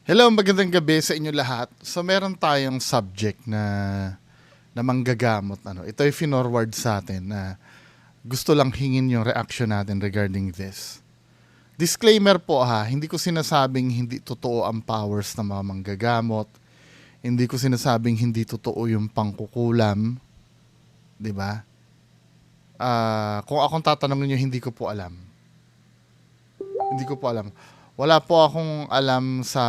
Hello, magandang gabi sa inyo lahat. So meron tayong subject na manggagamot. Ito ay finorward sa atin na gusto lang hingin yung reaction natin regarding this. Disclaimer po ha, hindi ko sinasabing hindi totoo ang powers ng mga manggagamot. Hindi ko sinasabing hindi totoo yung pangkukulam. 'Di ba? Kung akong tatanungin niyo, hindi ko po alam. Hindi ko po alam. Wala po akong alam sa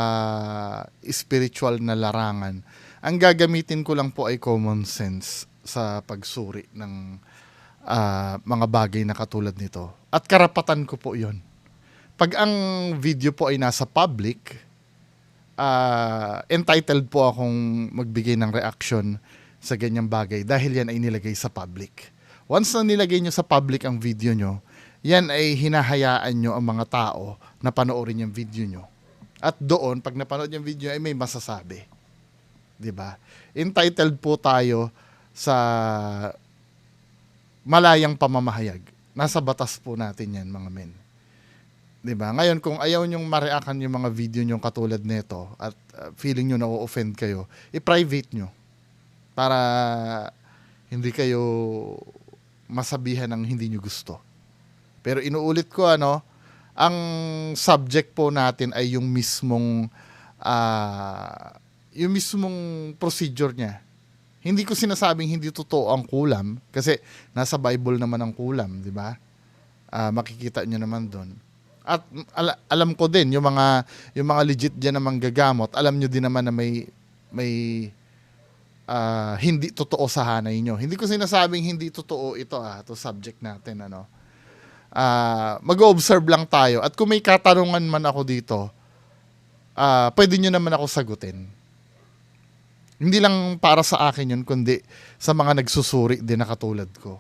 spiritual na larangan. Ang gagamitin ko lang po ay common sense sa pagsuri ng mga bagay na katulad nito. At karapatan ko po yon. Pag ang video po ay nasa public, entitled po akong magbigay ng reaction sa ganyang bagay dahil yan ay nilagay sa public. Once na nilagay nyo sa public ang video nyo, yan ay hinahayaan nyo ang mga tao na panoorin yung video nyo. At doon, pag napanood yung video, ay may masasabi. 'Di ba? Entitled po tayo sa malayang pamamahayag. Nasa batas po natin yan, mga men. 'Di ba? Ngayon, kung ayaw nyong ma-reactan yung mga video nyo katulad nito at feeling nyo na-offend kayo, i-private nyo. Para hindi kayo masabihan ng hindi nyo gusto. Pero inuulit ko, ang subject po natin ay yung mismong procedure niya. Hindi ko sinasabing hindi totoo ang kulam kasi nasa Bible naman ang kulam, di ba? Makikita niyo naman doon. At alam ko din yung mga legit diyan na manggagamot, alam niyo din naman na may hindi totoo sa hanay niyo. Hindi ko sinasabing hindi totoo ito to subject natin, mag-observe lang tayo. At kung may katanungan man ako dito, pwede nyo naman ako sagutin. Hindi lang para sa akin yun, kundi sa mga nagsusuri din na katulad ko.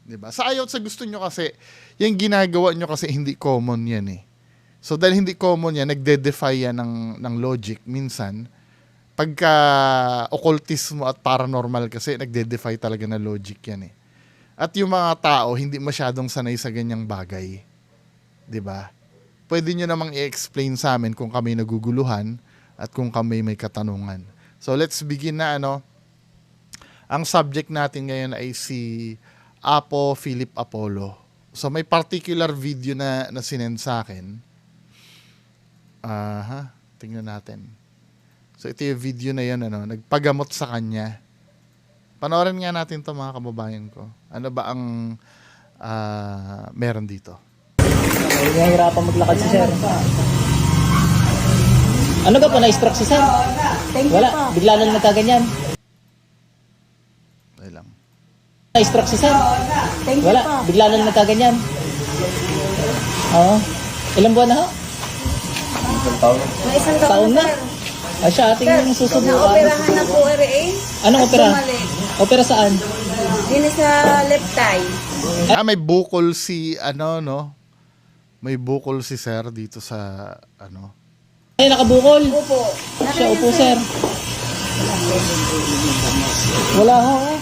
Diba? Sa ayaw sa gusto nyo kasi, yung ginagawa nyo kasi hindi common yan eh. So dahil hindi common yan, nagde-defy yan ng logic minsan. Pagka occultismo at paranormal kasi, nagde-defy talaga na logic yan eh. At yung mga tao, hindi masyadong sanay sa ganyang bagay. 'Di ba? Pwede nyo namang i-explain sa amin kung kami naguguluhan at kung kami may katanungan. So let's begin na, Ang subject natin ngayon ay si Apo Philip Apollo. So may particular video na sinend sa akin. Tingnan natin. So ito yung video na yun, nagpagamot sa kanya. Panoorin nga natin to, mga kababayan ko. Ano ba ang meron dito? Nahihirapan maglakad si sir. Ano ka po, na-stroke si sir? Wala, bigla lang nagkaganyan. Ay lang. Na-stroke si sir? Wala, bigla lang nagkaganyan. Oo. Ilang buwan na ho? Isang Taon na. Siya ating susubukan. Naoperahan ng QRA. Anong opera? Bumalik. Opera saan? Din sa left thigh. May bukol si May bukol si sir dito sa Ay, nakabukol. Upo. Siya, upo sir. Wala ho eh.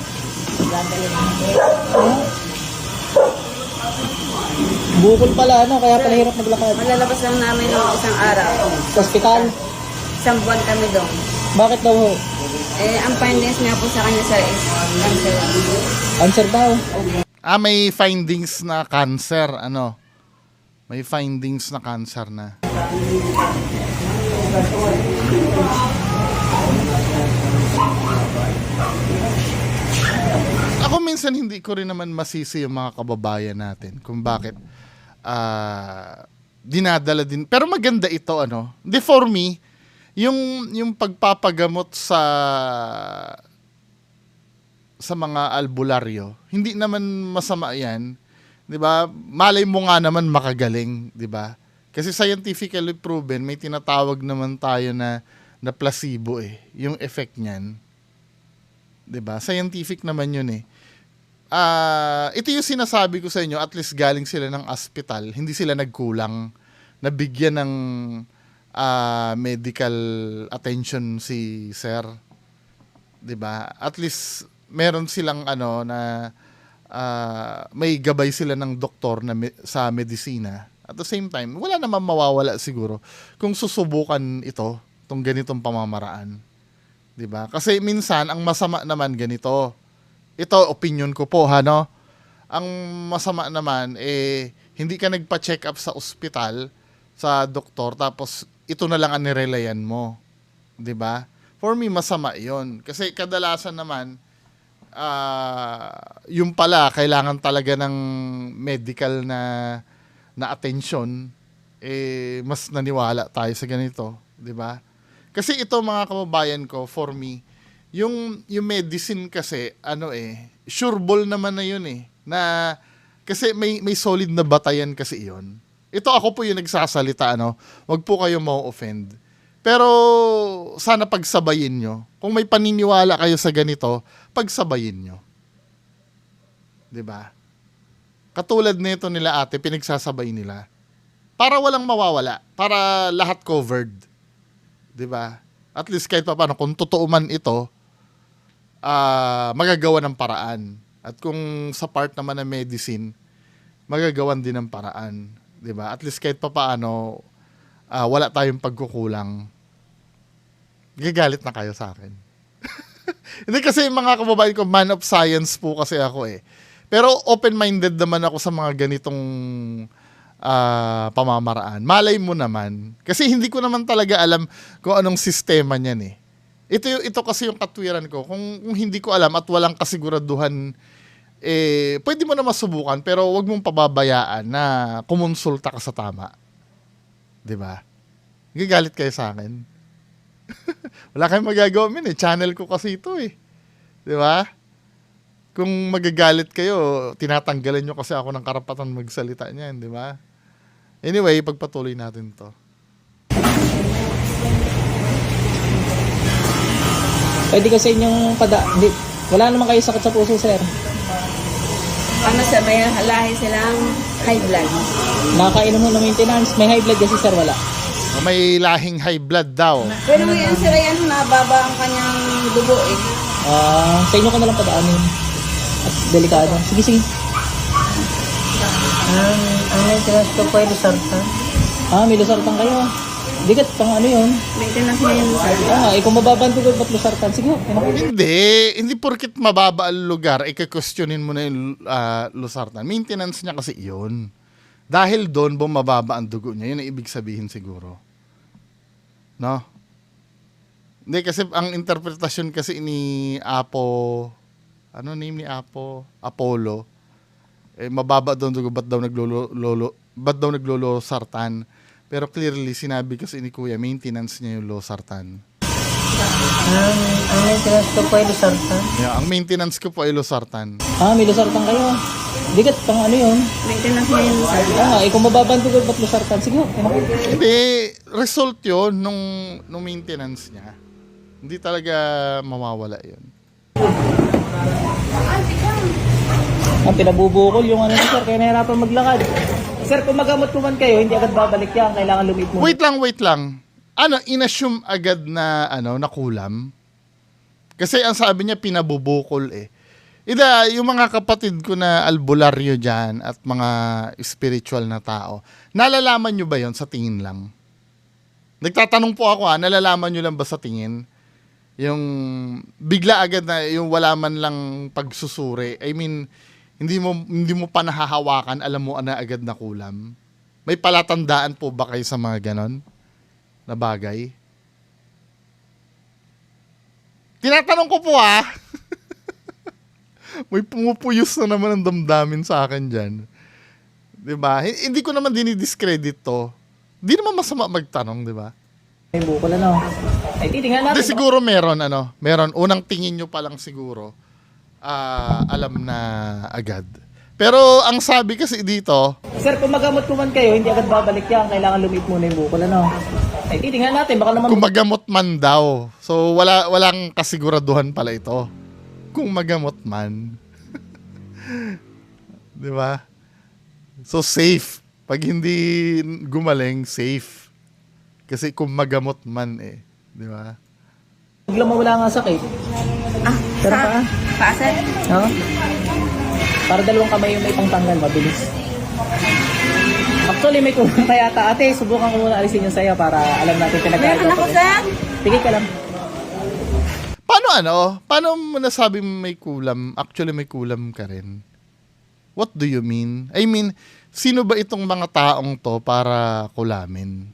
Bukol pala, kaya pala hirap maglakad. Malalabas lang namin ng isang araw. Sa ospital. Isang buwan kami doon. Bakit daw ho? Ang findings nga po sa kanya sir is cancer. Answer daw. may findings na cancer, May findings na cancer na. Ako minsan hindi ko rin naman masisi yung mga kababayan natin kung bakit dinadala din. Pero maganda ito, Di for me, yung pagpapagamot sa mga albularyo, hindi naman masama yan. 'Di ba? Malay mo nga naman makagaling, 'di ba? Kasi scientifically proven, may tinatawag naman tayo na placebo yung effect niyan. 'Di ba? Scientific naman 'yun eh. Ito yung sinasabi ko sa inyo, at least galing sila ng ospital, hindi sila nagkulang, nabigyan ng medical attention si sir. 'Di ba? At least meron silang na may gabay sila ng doktor na sa medisina. At the same time, wala naman mawawala siguro kung susubukan ito tong ganitong pamamaraan. 'Di ba? Kasi minsan ang masama naman ganito. Ito opinion ko po ha, no. Ang masama naman hindi ka nagpa-check up sa ospital, sa doktor, tapos ito na lang ang nirelayan mo. 'Di ba? For me masama 'yon. Kasi kadalasan naman yung pala kailangan talaga ng medical na attention, mas naniwala tayo sa ganito, 'di ba? Kasi ito mga kababayan ko, for me, yung medicine kasi sure ball naman na yun na kasi may solid na batayan kasi yun. Ito ako po yung nagsasalita, wag po kayo ma-offend. Pero sana pagsabayin nyo. Kung may paniniwala kayo sa ganito, pagsabayin nyo. 'Di ba? Katulad nito nila ate, pinagsasabay nila. Para walang mawawala, para lahat covered. 'Di ba? At least kahit paano kung totoo man ito, magagawa ng paraan. At kung sa part naman ng medicine, magagawan din ng paraan, 'di ba? At least kahit paano wala tayong pagkukulang. Gagalit na kayo sa akin. Hindi kasi mga kababayan ko, man of science po kasi ako Pero open-minded naman ako sa mga ganitong pamamaraan. Malay mo naman. Kasi hindi ko naman talaga alam kung anong sistema niyan Ito kasi yung katwiran ko. Kung hindi ko alam at walang kasiguraduhan, pwede mo na masubukan, pero wag mong pababayaan na kumonsulta ka sa tama. 'Di ba? Gagalit kayo sa akin. Wala kayong magagawa channel ko kasi ito 'Di ba? Kung magagalit kayo, tinatanggalan nyo kasi ako ng karapatan magsalita niyan, 'di ba? Anyway, pagpatuloy natin 'to. Pwede kasi inyong wala naman kayo sakit sa puso, sir. Ano sa may halahi silang high blood. Nakakainom mo ng maintenance. May high blood kasi, sir, wala. May lahing high blood daw. Pero yan sila yan, nababa ang kanyang dugo Sa inyo ko na lang padaanin. At delikado. Sige. Ang maintenance ko po ay Luzartan. May Luzartan kayo. Digat pang yun. Maintenance na yun. Kung mababa ang dugo, ba't Luzartan? Sige. Hindi porkit mababa ang lugar, ika-questionin mo na yung Luzartan. Maintenance niya kasi yun. Dahil doon bumababa ang dugo niya, yun ang ibig sabihin siguro. No? Hindi, kasi ang interpretasyon kasi ni ano name ni Apollo, mababa daw ang dugo, ba't daw naglolo-sartan? Pero clearly, sinabi kasi ni Kuya, maintenance niya yung losartan. Ang maintenance ko po ay Luzartan. Yeah, ang maintenance ko po ay losartan. May Luzartan kayo. Digat pang yun. Maintenance na yun. Kung mababa ang dugo, ba't Luzartan? Sige. Hindi, result yun nung maintenance niya. Hindi talaga mawawala yun. Pinabubukol yung sir, kaya nahirapan maglakad. Sir, kung magamot po man kayo, hindi agad babalik yan. Kailangan lumit mo. Wait lang. In-assume agad na, na kulam? Kasi ang sabi niya, pinabubukol yung mga kapatid ko na albularyo dyan at mga spiritual na tao, nalalaman nyo ba yon sa tingin lang? Nagtatanong po ako nalalaman nyo lang ba sa tingin? Yung bigla agad na yung wala man lang pagsusuri. I mean, hindi mo pa nahahawakan, alam mo na agad na kulam. May palatandaan po ba kayo sa mga ganon na bagay? Tinatanong ko po May pumupuyos na naman ang damdamin sa akin dyan. 'Di ba? Hindi ko naman dinidiscredit to. Hindi naman masama magtanong, 'di ba? May bukol Ay, titingnan natin. Hindi, siguro meron unang tingin nyo pa lang siguro alam na agad. Pero ang sabi kasi dito, Sir, kung magamot po man kayo, hindi agad babalik yan. Kailangan lumit muna yung bukol Ay, titingnan natin. Baka naman kung magamot man daw. So walang kasiguraduhan pala ito. Kung magamot man. 'Di ba? So safe. Pag hindi gumaling, safe. Kasi kung magamot man 'di ba? bigla mawala nga sakit. Pero pa? Paasar? Para dalawang kamay yung may pangtanggal, mabilis. Actually, may kulang kaya ata. Ate, subukan ko muna alisin yung saya para alam natin pinagkaiba. Meron ako, sir. Tigil ka lang. Paano mo nasabi may kulam? Actually, may kulam ka rin. What do you mean? I mean, sino ba itong mga taong to para kulamin?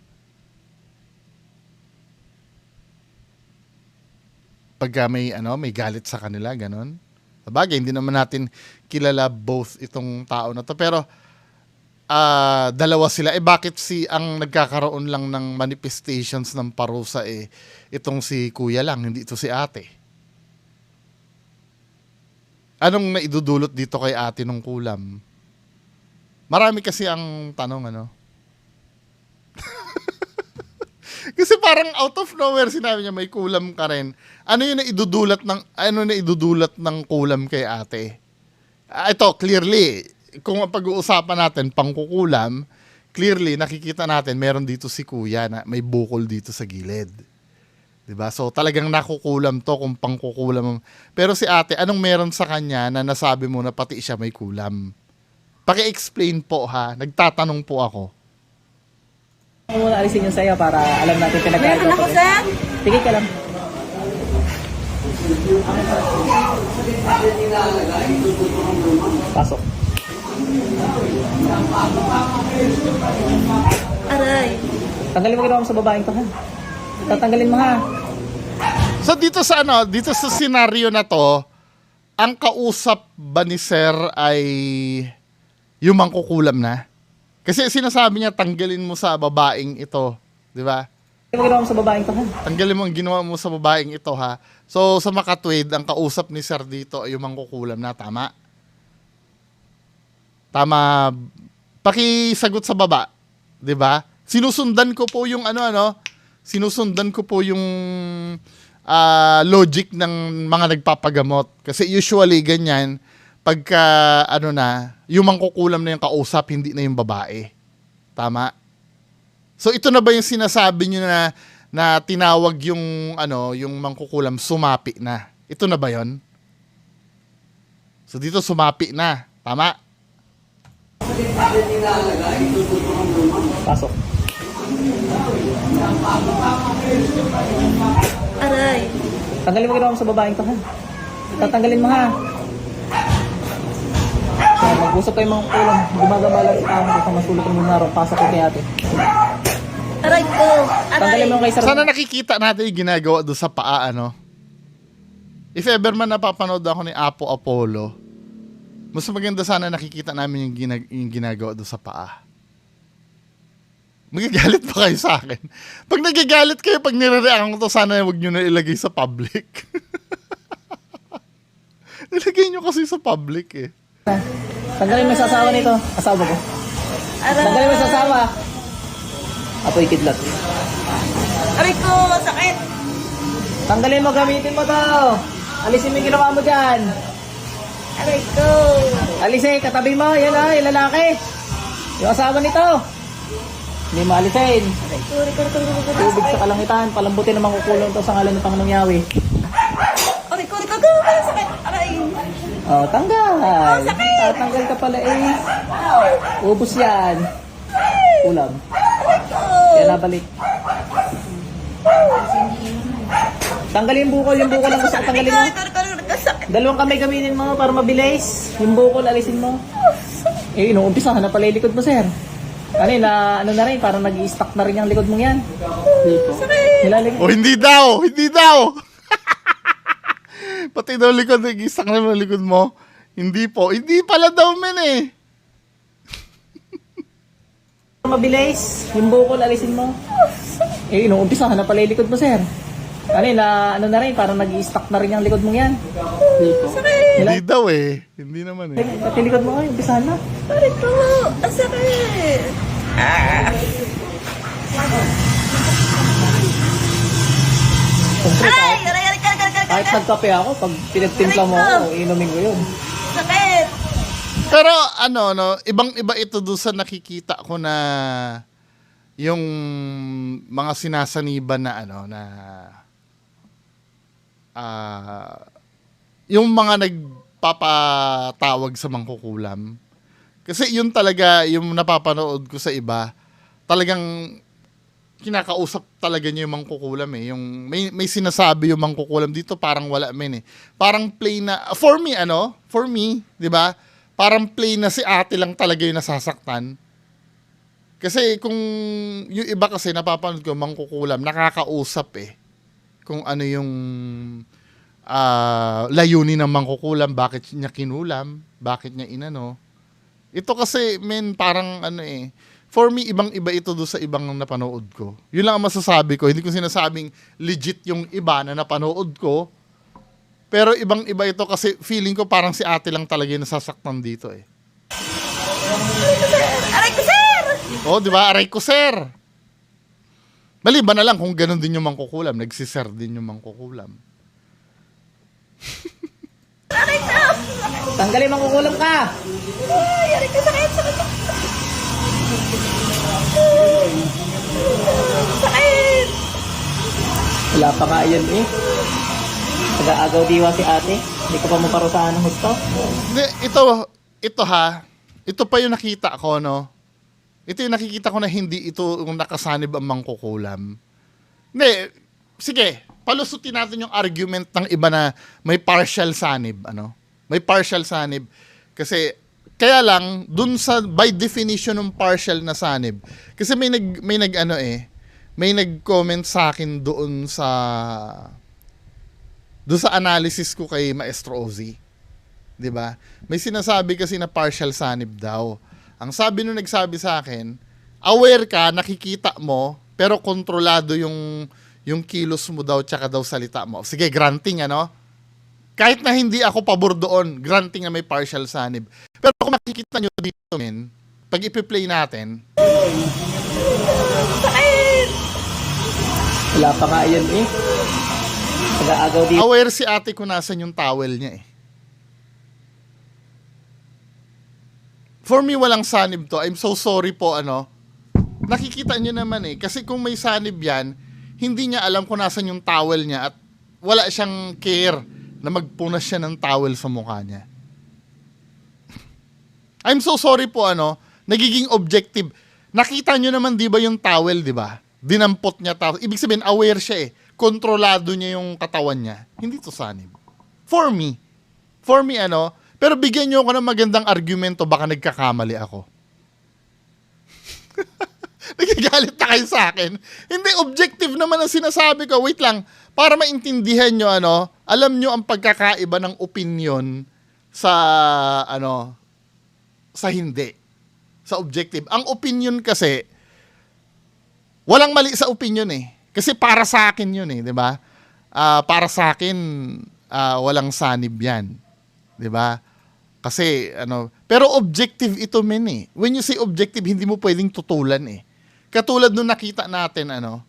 Pagka may galit sa kanila, ganon. Sabagay, hindi naman natin kilala both itong tao na to. Pero, dalawa sila. Bakit ang nagkakaroon lang ng manifestations ng parusa itong si kuya lang, hindi ito si ate? Anong naidudulot dito kay ate nung kulam? Marami kasi ang tanong, Kasi parang out of nowhere sinabi niya may kulam ka rin. Ano naidudulat ng kulam kay ate? Ito, clearly, kung pag-uusapan natin pangkukulam, clearly nakikita natin meron dito si kuya na may bukol dito sa gilid. 'Di ba? So talagang nakukulam to kung pangkukulam. Pero si ate, anong meron sa kanya na nasabi mo na pati siya may kulam? Paki-explain po ha. Nagtatanong po ako. Muna alisin yung saya para alam natin pinagkaiba. Meron ako, sir. Tigil ka lang. Pasok. Aray. Tanggalin mo ginawa mo sa babaeng to, ha? Tatanggalin mo, ha? So dito sa scenario na to, ang kausap ba ni Sir ay yung mangkukulam na? Kasi sinasabi niya tanggalin mo sa babaeng ito, 'di ba? Tanggalin mo ginawa mo sa babaeng to, ha? Tanggalin mo ang ginawa mo sa babaeng ito, ha. So sa makatwid, ang kausap ni Sir dito ay yung mangkukulam na, tama? Tama. Pakisagot sa baba, 'di ba? Sinusundan ko po yung sinusundan ko po yung logic ng mga nagpapagamot. Kasi usually ganyan, pagka yung mangkukulam na yung kausap, hindi na yung babae. Tama? So ito na ba yung sinasabi nyo na tinawag yung mangkukulam, sumapi na? Ito na ba yon? So dito sumapi na. Tama? Pasok. Aray. Tanggalin mo ginawa mo sa babaeng to, ha? Tatanggalin mo, ha? So, mag-usap kayo mga kulang. Gumagama lang sa tao kung masulot ng munaro. Pasok ko kay ate. Aray ko. Aray. Tanggalin mo kay Sir. Sana nakikita natin yung ginagawa doon sa paa, If ever man napapanood ako ni Apo Apollo, mas maganda sana nakikita namin yung ginagawa doon sa paa. Magagalit pa kayo sa akin. Pag nagagalit kayo, pag nire-react ko to, sana huwag nyo na ilagay sa public. Nilagay nyo kasi sa public Tanggalin mo yung sasawa nito. Asawa ko. Aray. Tanggalin mo yung sasawa. Apoy kidlat. Aray ko. Sakit. Tanggalin mo, gamitin mo to. Alisin mo yung ginawa mo dyan. Aray ko. Alisin, katabi mo. Yan yung lalaki. Yung asawa nito. Hindi mo alisin. Aray ko. Aray ko. Tubig sa kalangitan. Palambutin naman kukulong to sa ngalan ng Panginoong Yahweh. Aray ko. Aray. Sakit. Aray. Oh, tanggal. sakit. Tatanggal ka pala Ubus yan. Ulam. Yan nabalik. Tanggalin yung bukol lang gusto ko tanggalin mo. Sakit. Dalawang kamay gamitin mo para mabilis. Yung bukol alisin mo. Inuumpisahan na pala yung likod mo, sir. Na rin, parang nag-i-stuck na rin yung likod mong yan. Nilalig. O hindi daw! Hindi daw! Pati daw likod, nag-isak na yung likod mo. Hindi po. Hindi pala daw, men Mabilis. Yung bukol alisin mo. Inuumpisahan na pala yung likod mo, sir. Na rin, parang nag-i-stuck na rin yung likod mong yan. Hindi daw Hindi naman Pati likod mo, umpisahan na. Aray ko. Ang sakit. Siyempre, Aray. Aray. kahit nagkape ako, pag pinagtimpla mo ako, inumin ko yun. Sakit. Pero ibang-iba ito doon sa nakikita ko na yung mga sinasaniban na yung mga nagpapatawag sa mangkukulam. Kasi yun talaga yung napapanood ko sa iba. Talagang kinakausap talaga niya yung mangkukulam eh. Yung may sinasabi yung mangkukulam dito, parang wala men eh. Parang plain na for me, 'di ba? Parang plain na si ate lang talaga yung nasasaktan. Kasi kung yung iba kasi napapanood ko mangkukulam, nakakausap eh. Kung ano yung layunin ng mangkukulam, bakit niya kinulam, bakit niya inano. Ito kasi men parang ano eh. For me, ibang-iba ito do sa ibang napanood ko. Yun lang ang masasabi ko. Hindi ko sinasabing legit yung iba na napanood ko. Pero ibang-iba ito kasi feeling ko parang si ate lang talaga yung nasasaktan dito eh. Aray ko, sir! Oh, di ba? Aray ko, sir! Maliban na lang kung ganun din yung mangkukulam. Nagsiser din yung mangkukulam. Tanggalin mangkukulam ka! Ay, aray ko, sakit, sakit. Sakit! Wala pa nga yan eh. Nag-aagaw diwa si ate. Hindi ko pa maparusahan ng gusto. Hindi, ito ha. Ito pa yung nakita ko, no? Ito yung nakikita ko na hindi ito yung nakasanib ang mangkukulam. Hindi, sige, palusutin natin yung argument ng iba na may partial sanib, ano? May partial sanib. Kasi, kaya lang, dun sa, by definition ng partial na sanib, kasi may nag-comment sa akin doon sa analysis ko kay Maestro Ozzy. 'Di ba? May sinasabi kasi na partial sanib daw. Ang sabi nung nagsabi sa akin, aware ka, nakikita mo, pero kontrolado yung kilos mo daw tsaka daw salita mo. Sige, granting ano? Kahit na hindi ako pabor doon, granting na may partial sanib. Pero kung makikita nyo dito, men, pag ipi-play natin, Sakit! Wala pa nga yan eh. Nag-aagaw diwa. aware si ate kung nasan yung towel niya eh. For me, walang sanib to. I'm so sorry po, ano. Nakikita nyo naman eh. Kasi kung may sanib yan, hindi niya alam kung nasan yung towel niya at wala siyang care na magpunas siya ng towel sa mukha niya. I'm so sorry po, ano. Nagiging objective. Nakita nyo naman, di ba, yung towel, di ba? Dinampot niya towel. Ibig sabihin, aware siya eh. Kontrolado niya yung katawan niya. Hindi to sanib. For me, ano. Pero bigyan nyo ako ng magandang argumento, baka nagkakamali ako. Nagagalit na kayo sa akin. Hindi, objective naman ang sinasabi ko. Wait lang, para maintindihan nyo, ano, alam nyo ang pagkakaiba ng opinion sa, ano, sa hindi. Sa objective. Ang opinion kasi, walang mali sa opinion eh. Kasi para sa akin yun eh, di ba? Para sa akin, walang sanib yan. Di ba? Kasi, ano, pero objective ito men eh. When you say objective, hindi mo pwedeng tutulan eh. Katulad nung nakita natin, ano,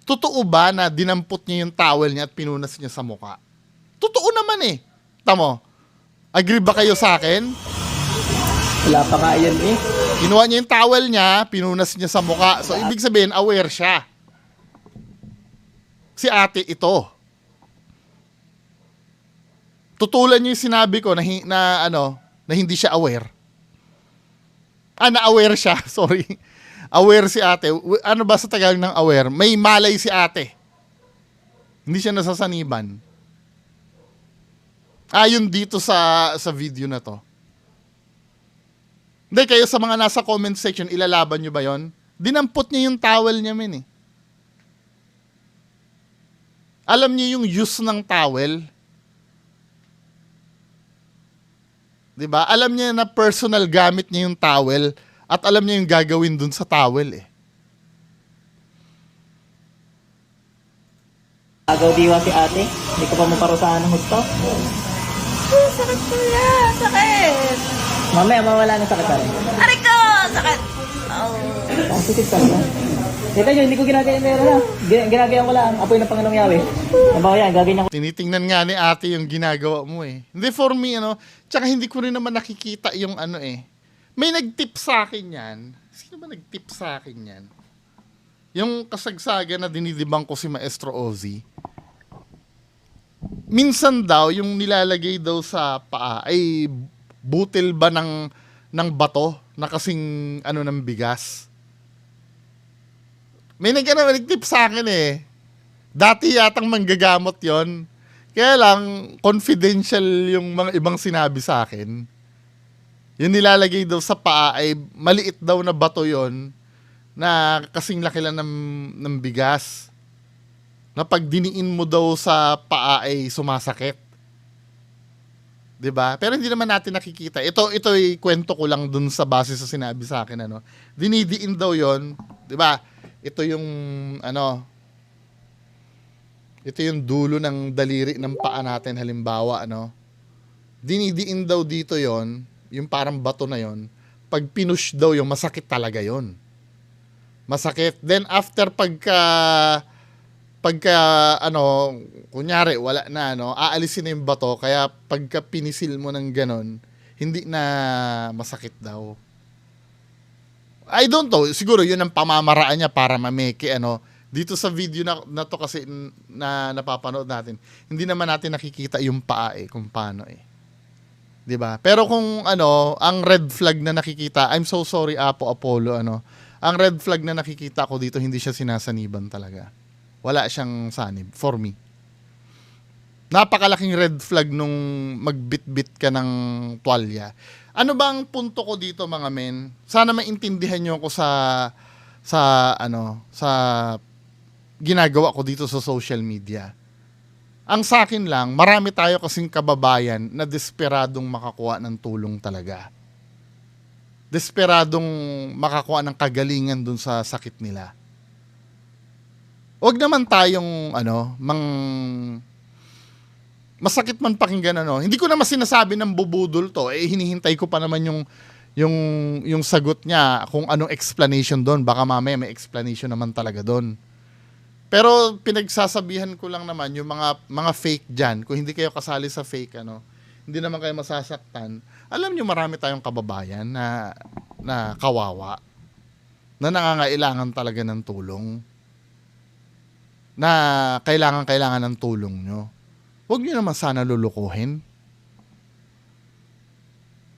totoo ba na dinampot niya yung towel niya at pinunas niya sa mukha? Totoo naman eh. Tamo, agree ba kayo sa akin? Wala pa nga yan eh. Kinuha niya yung towel niya, pinunas niya sa mukha. So, ibig sabihin, aware siya. Si ate ito. Tutulan niyo yung sinabi ko na hindi siya aware. Na-aware siya. Sorry. Aware si ate. Ano ba sa Tagalog ng aware? May malay si ate. Hindi siya nasasaniban. Yun dito sa video na to. Hindi, kayo sa mga nasa comment section, ilalaban nyo ba yon? Dinampot niya yung towel niya, men eh. Alam niyo yung use ng towel? Diba? Alam niya na personal gamit niya yung towel at alam niya yung gagawin dun sa towel eh. Agaw diwa si ate. Hindi ko pa maparusahan ng gusto. Sakit ko yan, sakit! Mamaya mawala ng sakit rin. Aray ko, sakit! Oh. Ang sikit talaga. Kita nyo, hindi ko ginagayan meron na. Ginagayan ko lang. Apoy ng Panginoong Yahweh. Nabawa yan, gagawin ko. Tinitingnan nga ni ate yung ginagawa mo eh. Hindi for me, ano, tsaka hindi ko rin naman nakikita yung ano eh. May nag-tip sa akin yan. Sino ba nag-tip sa akin yan? Yung kasagsagan na dinidibang ko si Maestro Ozzy. Minsan daw, yung nilalagay daw sa paa ay butil ba ng bato na kasing ano ng bigas? May nagtip sa akin eh. Dati yatang manggagamot yon. Kaya lang, confidential yung mga ibang sinabi sa akin. Yung nilalagay daw sa paa ay maliit daw na bato yon na kasing laki lang ng bigas. Na pag diniin mo daw sa paa ay sumasakit. 'Di ba? Pero hindi naman natin nakikita. Ito ay kwento ko lang dun sa base sa sinabi sa akin ano. Dinidiin daw 'yon, 'di ba? Ito yung ano, ito yung dulo ng daliri ng paa natin halimbawa ano. Dinidiin daw dito 'yon, yung parang bato na 'yon. Pag pinush daw yung masakit talaga 'yon. Masakit. Then after pagka ano, kunyari wala na ano, aalisin na yung bato kaya pagka pinisil mo ng ganon, hindi na masakit daw. I don't know, siguro yun ang pamamaraan niya para mameke ano. Dito sa video na to kasi na napapanood natin, hindi naman natin nakikita yung paa eh, kung paano eh. 'Di ba? Pero kung ano, ang red flag na nakikita, I'm so sorry Apollo ano. Ang red flag na nakikita ko dito, hindi siya sinasaniban talaga. Wala siyang sanib for me. Napakalaking red flag nung magbitbit ka ng tuwalya. Ano ba ang punto ko dito mga men? Sana maintindihan niyo ako sa ginagawa ko dito sa social media. Ang sa akin lang, marami tayo kasing kababayan na desperadong makakuha ng tulong talaga. Desperadong makakuha ng kagalingan dun sa sakit nila. Huwag naman tayong masakit man pakinggan ano. Hindi ko naman sinasabi ng bubudol to. Hinihintay ko pa naman yung sagot niya kung anong explanation doon. Baka mamaya may explanation naman talaga doon. Pero pinagsasabihan ko lang naman yung mga fake diyan. Kung hindi kayo kasali sa fake ano, hindi naman kayo masasaktan. Alam niyo marami tayong kababayan na kawawa. Na nangangailangan talaga ng tulong. Na kailangan ng tulong nyo. Huwag nyo naman sana lulukuhin.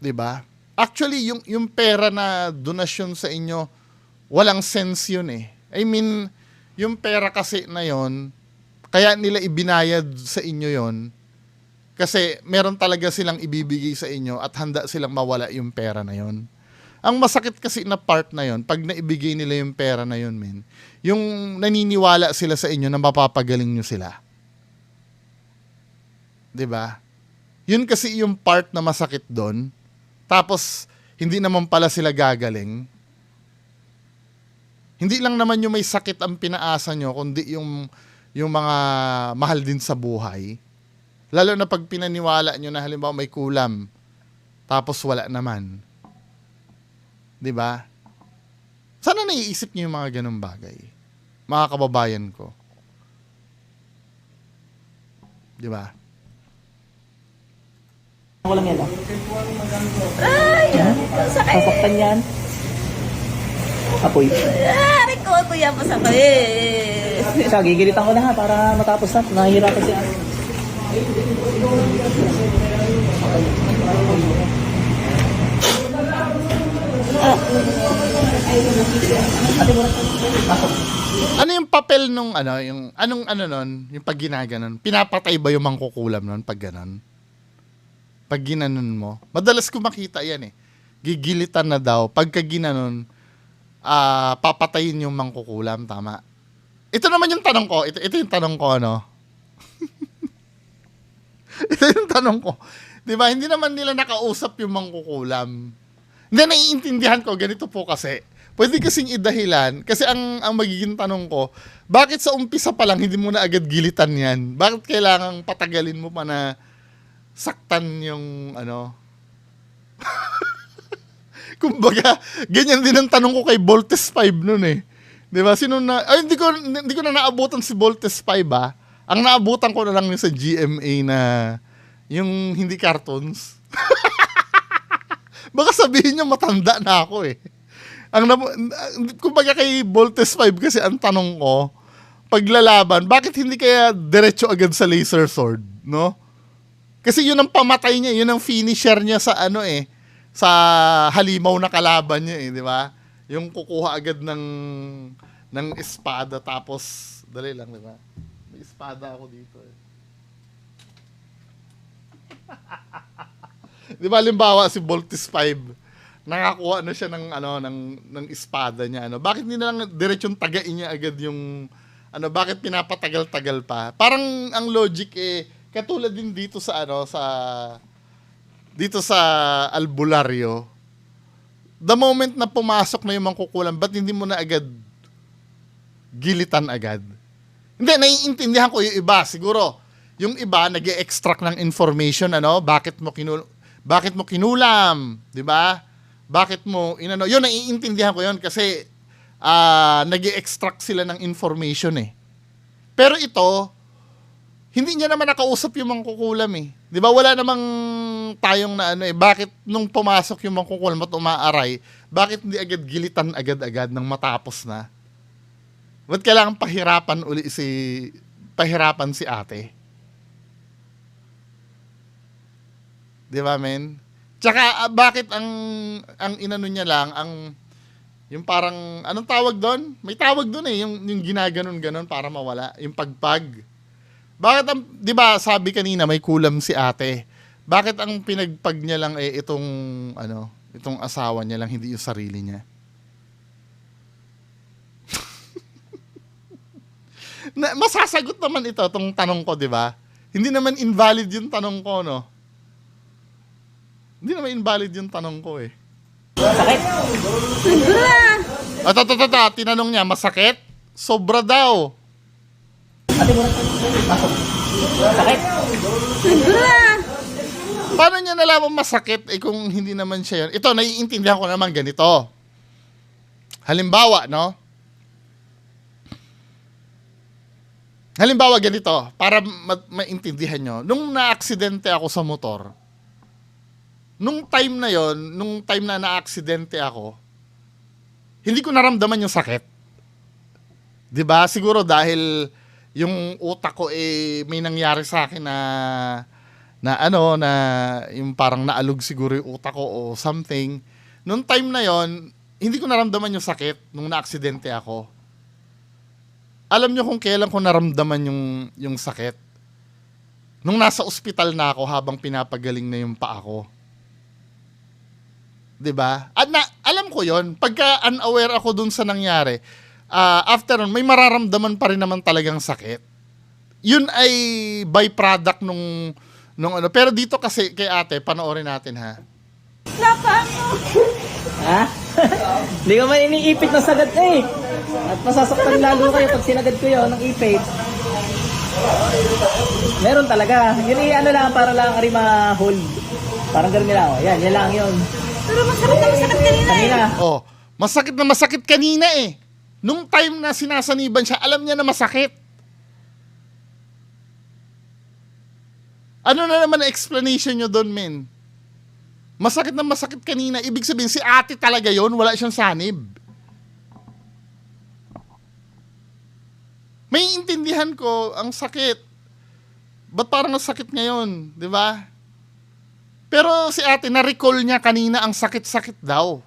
'Di ba? Actually, yung pera na donasyon sa inyo, walang sense yun eh. I mean, yung pera kasi na yon, kaya nila ibinayad sa inyo yon, kasi meron talaga silang ibibigay sa inyo at handa silang mawala yung pera na yon. Ang masakit kasi na part na yon, pag naibigay nila yung pera na yon, men, yung naniniwala sila sa inyo na mapapagaling nyo sila. 'Di ba? Yun kasi yung part na masakit doon. Tapos hindi naman pala sila gagaling. Hindi lang naman yung may sakit ang pinaasa nyo, kundi yung mga mahal din sa buhay. Lalo na pag pinaniwala nyo na halimbawa may kulam, tapos wala naman. 'Di ba? Sana naiisip nyo yung mga ganung bagay. Mga kababayan ko. 'Di ba? Ako lang yan ah. Ay, sakit. Sasaktan yan. Apoy. Ari ko, kuya, masakit. Siya, gigilitan ko na ha para matapos na. Nahihirapan siya. Ano yung papel nung yung pag ginaganon? Pinapatay ba yung mangkukulam nun pag ganon? Pag ginanon mo, madalas ko makita yan eh. Gigilitan na daw. Pagka ginanon, papatayin yung mangkukulam, tama? Ito naman yung tanong ko. Ito yung tanong ko, ano? Ito yung tanong ko. Diba, hindi naman nila nakausap yung mangkukulam. Hindi, naiintindihan ko, ganito po kasi. Pwede kasing idahilan, kasi ang magiging tanong ko, bakit sa umpisa pa lang hindi mo na agad gilitan yan? Bakit kailangang patagalin mo pa na saktan yung ano? Kumbaga, ganyan din ang tanong ko kay Voltes 5 nun eh. 'Di ba? Hindi ko na naabutan si Voltes 5 ah. Ang naabutan ko na lang yung sa GMA na yung hindi cartoons. Baka sabihin niyo matanda na ako eh. Kumbaga kay Voltes 5 kasi ang tanong ko, paglalaban, bakit hindi kaya diretso agad sa laser sword, no? Kasi yun ang pamatay niya, yun ang finisher niya sa ano sa halimaw na kalaban niya di ba? Yung kukuha agad ng espada tapos dali lang, di ba? May espada ako dito Di ba, halimbawa si Voltis 5, nakakuha na siya ng ng espada niya Bakit hindi na lang diretsong tagain niya agad yung bakit pinapatagal-tagal pa? Parang ang logic katulad din dito sa dito sa albularyo. The moment na pumasok na yung mangkukulam, ba't hindi mo na agad gilitan agad? Hindi, naiintindihan ko yung iba. Siguro, yung iba nag-extract ng information, bakit mo kinulam, di ba? Bakit mo, yun, naiintindihan ko yun kasi nag-extract sila ng information Pero ito, hindi niya naman nakausap yung mangkukulam Di ba? Wala namang tayong na bakit nung pumasok yung mangkukulam at umaaray, bakit hindi agad gilitan agad-agad nang matapos na? Ba't kailangan pahirapan si ate? Di ba, men? Tsaka, bakit ang inano niya lang, yung parang, anong tawag doon? May tawag doon yung ginaganon-ganon para mawala, yung pagpag. Bakit di ba, sabi kanina, may kulam si ate. Bakit ang pinagpag niya lang itong asawa niya lang, hindi yung sarili niya? Masasagot naman itong tanong ko, di ba? Hindi naman invalid yung tanong ko, no? Hindi naman invalid yung tanong ko Sakit. Tinanong niya, masakit? Sobra daw. Ate mo sakit. Paano niya nalaman masakit kung hindi naman siya yun? Ito, naiintindihan ko naman ganito. Halimbawa, no? Halimbawa ganito, para maintindihan nyo. Nung na-aksidente ako sa motor, nung time na na-aksidente ako, hindi ko naramdaman yung sakit. 'Di ba? Siguro dahil yung utak ko may nangyari sa akin na yung parang naalog siguro yung utak ko o something. Nung time na yon, hindi ko naramdaman yung sakit nung na-aksidente ako. Alam nyo kung kailan ko naramdaman yung sakit? Nung nasa ospital na ako habang pinapagaling na yung paa ko. 'Di ba? At alam ko 'yon, pagka unaware ako dun sa nangyari, after nun, may mararamdaman pa rin naman talagang sakit. Yun ay byproduct nung pero dito kasi kay ate, panoorin natin ha. Ha? Hindi ko man iniipit ng sagad At masasaktan lalo kayo pag sinagad ko yun ng ipit. Meron talaga. Yun lang, para lang ma-hold. Parang gano'n nila. Yan lang yun. Pero masakit kanina Oh, masakit na masakit kanina Nung time na sinasaniban siya, alam niya na masakit. Ano na naman ang explanation nyo doon, men? Masakit na masakit kanina. Ibig sabihin, si ate talaga yon, wala siyang sanib. May intindihan ko, ang sakit. Ba't parang nasakit ngayon? Di ba? Pero si ate, na-recall niya kanina ang sakit-sakit daw.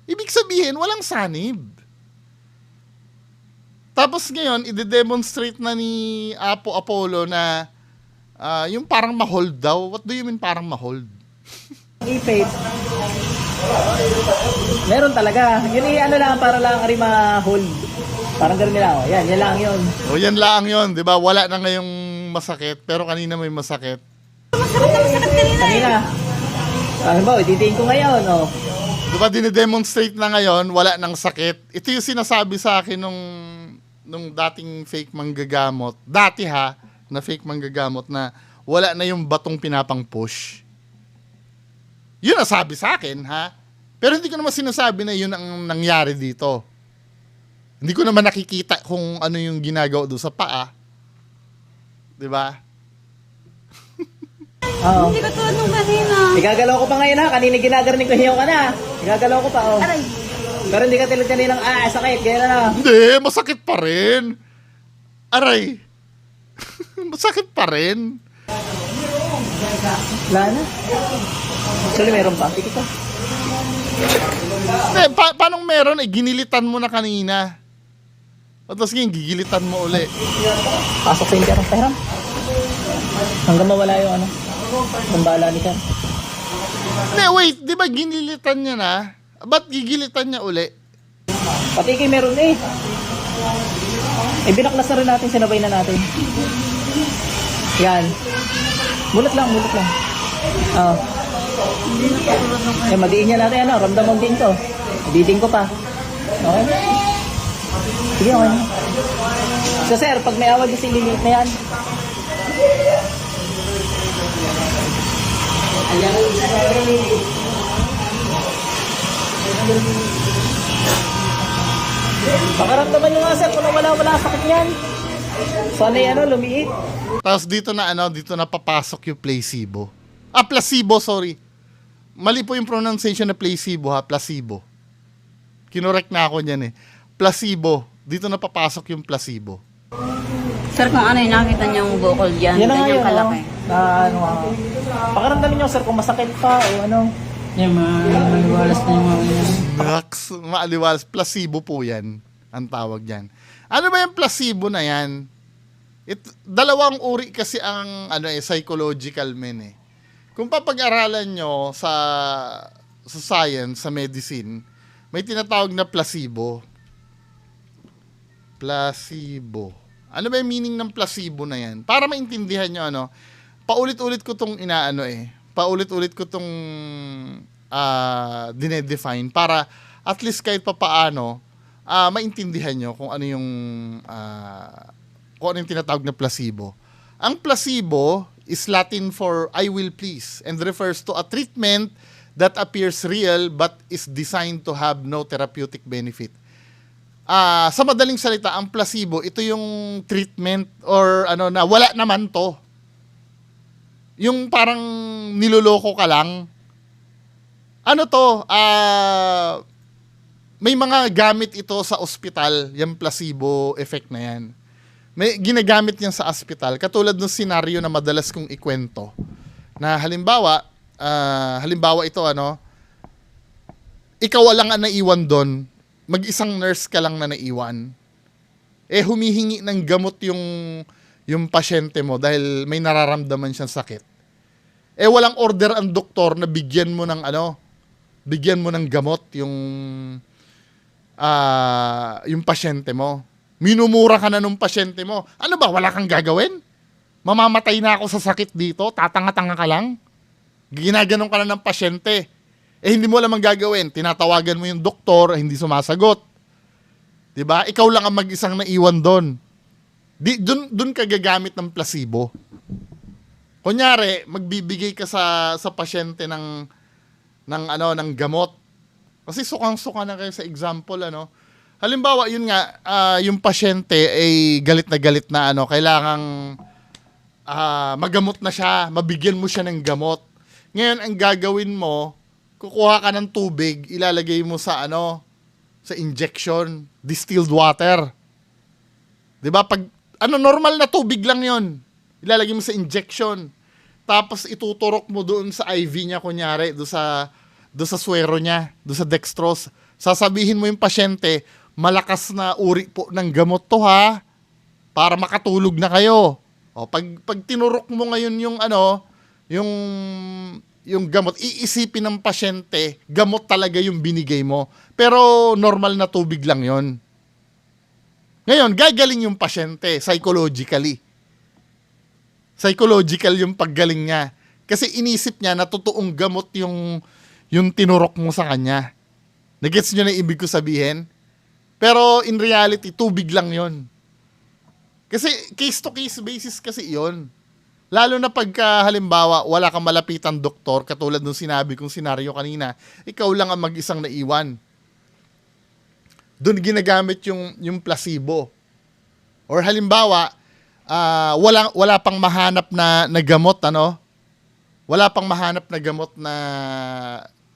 Ibig sabihin, walang sanib. Tapos ngayon, i-demonstrate na ni Apo Apollo na yung parang ma-hold daw. What do you mean parang ma-hold? Ipit. Meron talaga. Yun lang, para lang ma-hold. Parang gano'n nila. Yan lang yun. O yan lang yun, di ba? Wala na ngayong masakit, pero kanina may masakit. Masakit kanina Ano ba, ititiin ko ngayon, Di ba, dinidemonstrate na ngayon, wala nang sakit. Ito yung sinasabi sa akin nung dating fake manggagamot. Dati na fake manggagamot na wala na yung batong pinapang push. Yun ang sabi sa akin, Pero hindi ko naman sinasabi na yun ang nangyari dito. Hindi ko naman nakikita kung ano yung ginagawa doon sa paa. Di ba? Oo. Hindi ka tulad nung kanina. Igagalaw ko pa ngayon kanina ginagaraning ko, hiyaw ka na. Igagalaw ko pa, Aray. Pero hindi ka tulad kaninang, sakit, gaya na. Hindi, masakit pa rin. Aray. Masakit pa rin. Wala na. Actually, meron pa. Ito. Paano meron? Ginilitan mo na kanina. O tapos ngayon, gigilitan mo uli. Pasok sa India ng pera. Hanggang mawala yung ano. Pambala ni Sir. Hindi, wait. Di ba ginilitan niya na? Ba't gigilitan niya uli? Pati kay meron eh. Binaklas na rin natin, sinabay na natin. Yan. Mulat lang. Oh. Madiin niya natin, ano, ramdaman din ko. Biting ko pa. Okay? Sige, okay na. So sir, pag may awag kasi limit na yan. Pakaramdaman nyo nga sir, kung wala sakit yan. Sana ano, lumiit. Tapos dito na papasok yung placebo. Placebo, sorry. Mali po yung pronunciation na placebo ha, placebo. Kinorek na ako niyan eh. Placebo. Dito na papasok yung placebo. Sir, kung ano yung nakita niyang bukol dyan, Yan na nga ganyang yun, kalaki. Na ano, pakaramdaman nyo sir, kung masakit pa o ano. Yan, maliwalas na yung mga yan. Naks, maaliwalas. Placebo po yan. Ang tawag yan. Ano ba yung placebo na yan? Dalawang uri kasi ang psychological men eh. Kung papag-aralan nyo sa science, sa medicine, may tinatawag na placebo. Placebo. Ano ba yung meaning ng placebo na yan? Para maintindihan nyo, paulit-ulit ko tong paulit-ulit ko tong dinedefine para at least kahit papaano, maintindihan nyo kung ano yung tinatawag na placebo. Ang placebo is Latin for I will please and refers to a treatment that appears real but is designed to have no therapeutic benefit. Sa madaling salita, ang placebo, ito yung treatment or na wala naman to. Yung parang niloloko ka lang. May mga gamit ito sa ospital, yung placebo effect na yan. May ginagamit yan sa ospital, katulad ng senaryo na madalas kong ikwento. Na halimbawa ito, ikaw lang ang naiwan doon, mag-isang nurse ka lang na naiwan. Humihingi ng gamot yung pasyente mo dahil may nararamdaman siyang sakit. Walang order ang doktor na bigyan mo ng gamot yung pasyente mo. Minumura ka na nung pasyente mo. Ano ba, wala kang gagawin? Mamamatay na ako sa sakit dito, tatanga-tanga ka lang? Ginaganon ka na ng pasyente. Hindi mo alam ang gagawin. Tinatawagan mo yung doktor, hindi sumasagot. 'Di ba? Ikaw lang ang mag-isang naiwan doon. Doon ka gagamit ng placebo. Kunyari, magbibigay ka sa pasyente ng gamot. Kasi sukang-suka na kayo sa example, Halimbawa, yun nga, yung pasyente ay galit na kailangang magamot na siya, mabigyan mo siya ng gamot. Ngayon, ang gagawin mo, kukuha ka ng tubig, ilalagay mo sa injection, distilled water. 'Di ba? Pag normal na tubig lang 'yon. Ilalagay mo sa injection. Tapos ituturok mo doon sa IV niya kunyari, doon sa swero niya, doon sa dextrose. Sasabihin mo yung pasyente, malakas na uri po ng gamot to ha, para makatulog na kayo. O pag tinurok mo ngayon yung gamot, iisipin ng pasyente, gamot talaga yung binigay mo. Pero normal na tubig lang yon. Ngayon, gagaling yung pasyente psychologically. Psychological yung paggaling niya. Kasi inisip niya na totoong gamot yung tinurok mo sa kanya. Nagets nyo na ibig ko sabihin? Pero in reality, tubig lang yon. Kasi case-to-case basis kasi yon. Lalo na pagka halimbawa wala kang malapitan doktor, katulad nung sinabi kong senaryo kanina, ikaw lang ang mag-isang naiwan. Doon ginagamit yung placebo. Or halimbawa, wala pang mahanap na gamot, Wala pang mahanap na gamot na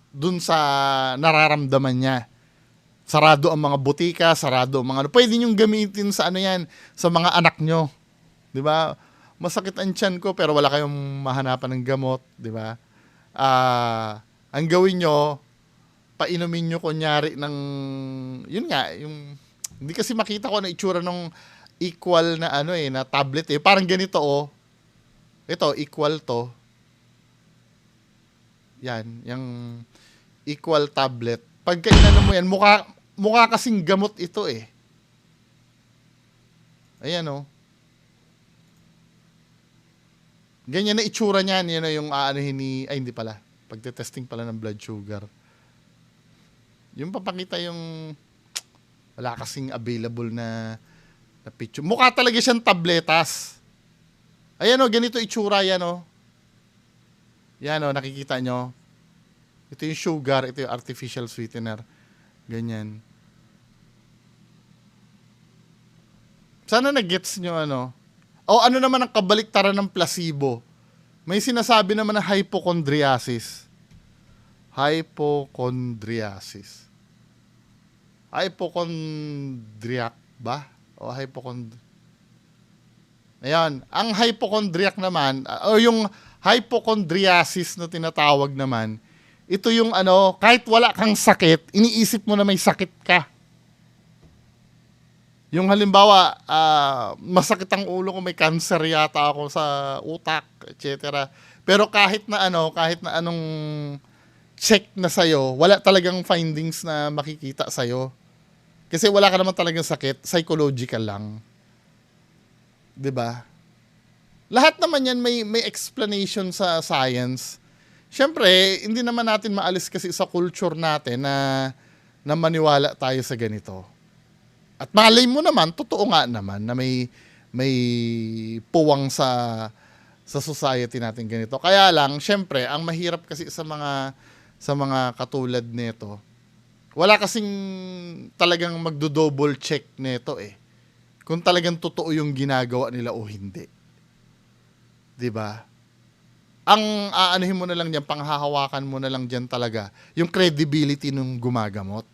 doon sa nararamdaman niya. Sarado ang mga butika, sarado ang mga pwede niyong gamitin sa yan, sa mga anak nyo. 'Di ba? masakit ang tiyan ko pero wala kayong mahanapan ng gamot, di ba? Ang gawin nyo, painumin nyo kunyari ng, yun nga, yung, hindi kasi makita ko na itsura ng equal na ano na tablet Parang ganito Ito, equal to. Yan, yung equal tablet. Pagka inano mo yan, mukha kasing gamot ito Ayan Ganyan na itsura niyan. Yan yung aanuhin ay hindi pala. Pagte-testing pala ng blood sugar. Yung papakita yung wala kasing available na picture. Mukha talaga siyang tabletas. Ayan ganito itsura yan Yan nakikita nyo. Ito yung sugar, ito yung artificial sweetener. Ganyan. Sana na-gets nyo O ano naman ang kabaliktaran ng placebo? May sinasabi naman na hypochondriasis. Hypochondriasis. Hypochondriac ba? O Ayan. Ang hypochondriac naman, o yung hypochondriasis na tinatawag naman, ito yung kahit wala kang sakit, iniisip mo na may sakit ka. Yung halimbawa, masakit ang ulo ko, may cancer yata ako sa utak, etc. Pero kahit na anong check na sa'yo, wala talagang findings na makikita sa'yo. Kasi wala ka naman talagang sakit, psychological lang. 'Di ba? Lahat naman yan may explanation sa science. Siyempre, hindi naman natin maalis kasi sa culture natin na maniwala tayo sa ganito. At malay mo naman, totoo nga naman na may puwang sa society natin ganito. Kaya lang, syempre, ang mahirap kasi sa mga katulad nito, wala kasing talagang magdo-double check nito kung talagang totoo yung ginagawa nila o hindi. 'Di ba? Ang aanuhin mo na lang diyan, panghahawakan mo na lang diyan talaga yung credibility ng gumagamot.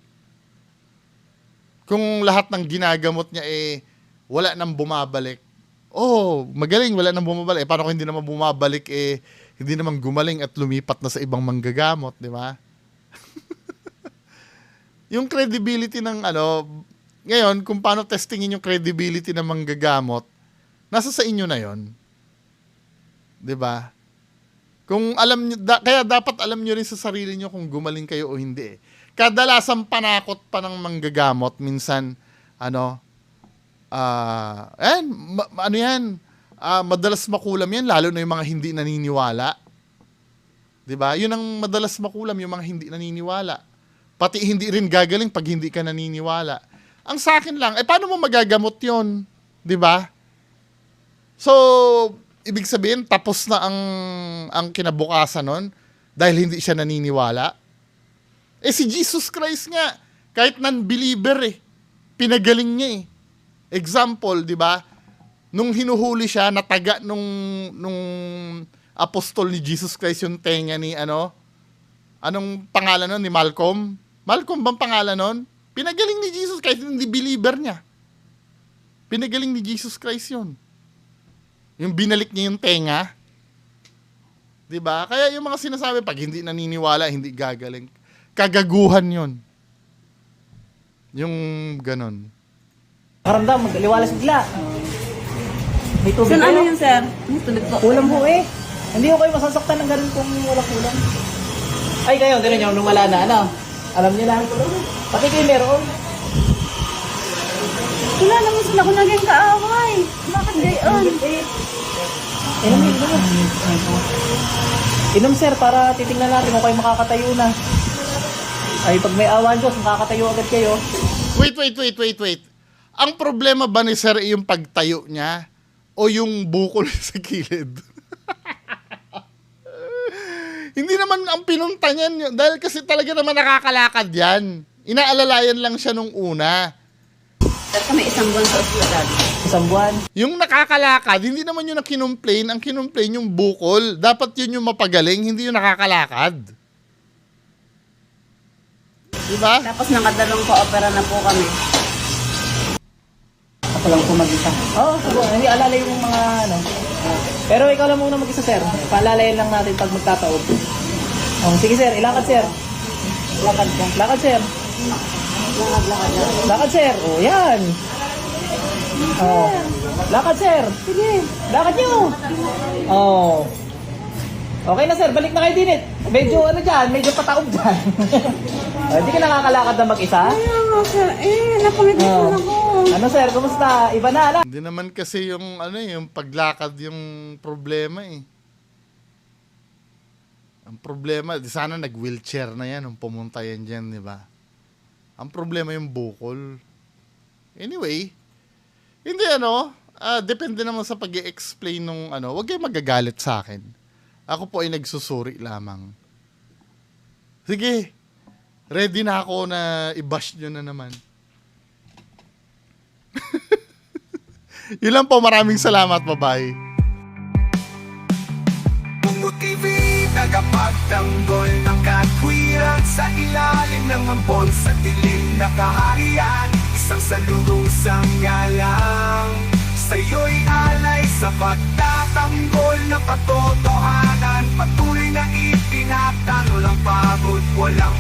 Kung lahat ng ginagamot niya wala nang bumabalik. Magaling, wala nang bumabalik. Paano kung hindi naman bumabalik hindi naman gumaling at lumipat na sa ibang manggagamot, di ba? Yung credibility ng ngayon, kung paano testingin yung credibility ng manggagamot, nasa sa inyo na yon. Di ba? Kung alam nyo, kaya dapat alam nyo rin sa sarili nyo kung gumaling kayo o hindi. Kadalasan panakot pa ng manggagamot, minsan, madalas makulam yan, lalo na yung mga hindi naniniwala. 'Di ba? Yun ang madalas makulam, yung mga hindi naniniwala. Pati hindi rin gagaling pag hindi ka naniniwala. Ang sa akin lang, paano mo magagamot yun? 'Di ba? So, ibig sabihin, tapos na ang kinabukasan nun dahil hindi siya naniniwala. Si Jesus Christ nga, kahit non-believer pinagaling niya Example, di ba? Nung hinuhuli siya, nataga nung apostol ni Jesus Christ yung tenga ni anong pangalan nun? Ni Malcolm? Malcolm bang pangalan nun? Pinagaling ni Jesus Christ, hindi believer niya. Pinagaling ni Jesus Christ yun. Yung binalik niya yung tenga. Di ba? Kaya yung mga sinasabi, pag hindi naniniwala, hindi gagaling. Kagaguhan yun. Yung ganon. Karamdam, magliwalas bigla. May tubig Saan kayo? ano yun, sir? May tulog po. Kulang ho Hindi ko kayo masasaktan ng ganun kung wala kulang. Ay kayo, hindi rin yung lumala na Alam niyo lang. Pati kayo meron. Wala naman sila ko naging kaaway. Bakit gayon? Inom sir, para titingnan natin kung kayo makakatayo na. Ay, pag may awan Diyos, makakatayo agad kayo. Wait. Ang problema ba ni Sir yung pagtayo niya o yung bukol sa kilid? Hindi naman ang pinunta niyan. Dahil kasi talaga naman nakakalakad yan. Inaalalayan lang siya nung una. Sir, kami isang buwan sa ospital. Isang buwan. Yung nakakalakad, hindi naman yun ang kinumplain. Ang kinumplain yung bukol. Dapat yun yung mapagaling, hindi yung nakakalakad. Diba? Tapos nakadalawang pa-opera na po kami. Ako lang kumagita. Oo, hindi alala yung mga Pero ikaw lang muna mag-isa, sir. Paalalayan lang natin pag magtataob. Oh, sige, sir. Ilakad, sir. Lakad ka. Lakad, sir. Lakad. Lakad, sir. Oh, yan. Oh. Lakad, sir. Sige. Lakad nyo. Oh. Okay na, sir. Balik na kayo din, eh. Medyo, ano dyan, medyo pataob dyan. Hindi ka nakakalakad na mag-isa? Kaya nga, sir. Napangitin Oh. ako. Ano, sir? Kumusta? Iba na, ala? Hindi naman kasi yung ano yung paglakad yung problema eh. Ang problema, di sana nag-wheelchair na yan nung pumunta yan dyan, di ba? Ang problema yung bukol. Anyway, hindi depende naman sa pag-i-explain nung wag kayong magagalit sa akin. Ako po ay nagsusuri lamang. Sige, ready na ako na i-bash nyo na naman. Yun lang po, maraming salamat, bye-bye. Bungo TV, tagapagtanggol ng katwiran sa ilalim ng ampon sa dilim na kaharian. Isang salurusang galang, sa'yo'y alay sa pagtatanggol na katotohanan. Patuloy na itinatano lang pagod, walang